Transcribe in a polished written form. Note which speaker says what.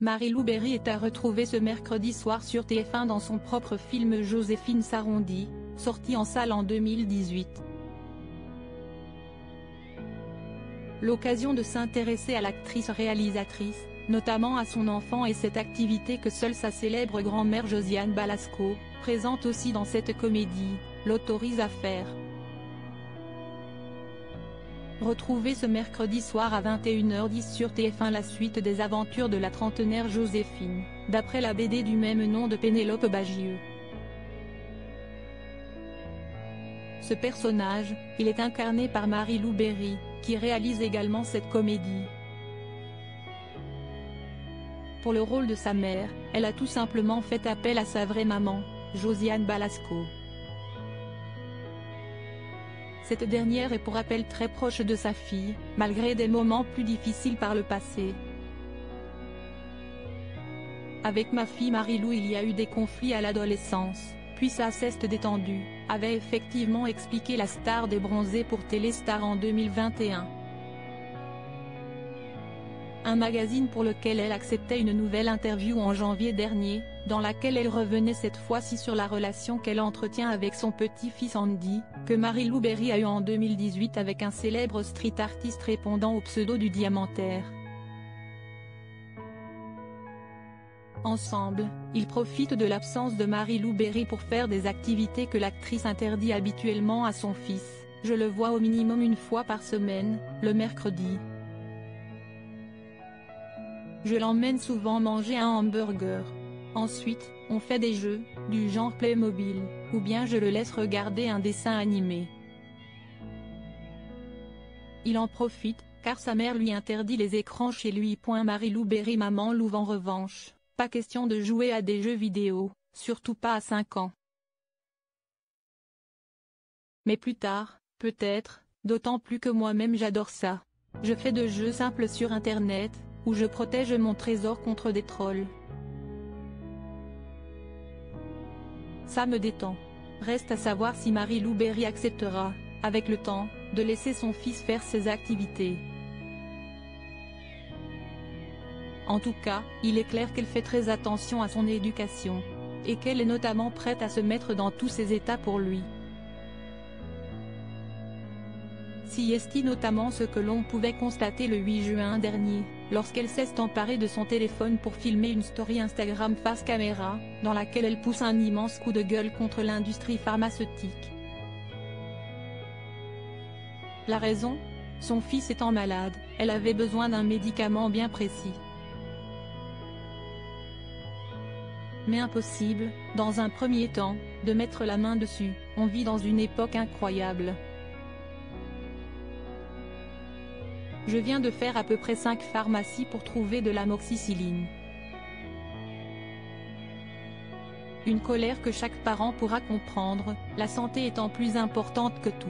Speaker 1: Marie-Lou Berry est à retrouver ce mercredi soir sur TF1 dans son propre film Joséphine s'arrondit, sorti en salle en 2018. L'occasion de s'intéresser à l'actrice réalisatrice, notamment à son enfant et cette activité que seule sa célèbre grand-mère Josiane Balasco, présente aussi dans cette comédie, l'autorise à faire. Retrouvez ce mercredi soir à 21h10 sur TF1 la suite des aventures de la trentenaire Joséphine, d'après la BD du même nom de Pénélope Bagieux. Ce personnage, il est incarné par Marie-Lou Berry, qui réalise également cette comédie. Pour le rôle de sa mère, elle a tout simplement fait appel à sa vraie maman, Josiane Balasco. Cette dernière est pour rappel très proche de sa fille, malgré des moments plus difficiles par le passé. Avec ma fille Marie-Lou il y a eu des conflits à l'adolescence, puis ça s'est détendu, avait effectivement expliqué la star des bronzés pour Téléstar en 2021. Un magazine pour lequel elle acceptait une nouvelle interview en janvier dernier, dans laquelle elle revenait cette fois-ci sur la relation qu'elle entretient avec son petit-fils Andy, que Marie-Lou Berry a eu en 2018 avec un célèbre street artiste répondant au pseudo du Diamantaire. Ensemble, ils profitent de l'absence de Marie-Lou Berry pour faire des activités que l'actrice interdit habituellement à son fils. Je le vois au minimum une fois par semaine, le mercredi. Je l'emmène souvent manger un hamburger. Ensuite, on fait des jeux, du genre Playmobil, ou bien je le laisse regarder un dessin animé. Il en profite, car sa mère lui interdit les écrans chez lui. Marie-Lou Berry Maman Lou en revanche, pas question de jouer à des jeux vidéo, surtout pas à 5 ans. Mais plus tard, peut-être, d'autant plus que moi-même j'adore ça. Je fais de jeux simples sur internet, où je protège mon trésor contre des trolls. Ça me détend. Reste à savoir si Marie-Lou Berry acceptera, avec le temps, de laisser son fils faire ses activités. En tout cas, il est clair qu'elle fait très attention à son éducation, et qu'elle est notamment prête à se mettre dans tous ses états pour lui. Si est notamment ce que l'on pouvait constater le 8 juin dernier, lorsqu'elle s'est emparée de son téléphone pour filmer une story Instagram face caméra, dans laquelle elle pousse un immense coup de gueule contre l'industrie pharmaceutique. La raison ? Son fils étant malade, elle avait besoin d'un médicament bien précis. Mais impossible, dans un premier temps, de mettre la main dessus. On vit dans une époque incroyable. Je viens de faire à peu près 5 pharmacies pour trouver de l'amoxicilline. Une colère que chaque parent pourra comprendre, la santé étant plus importante que tout.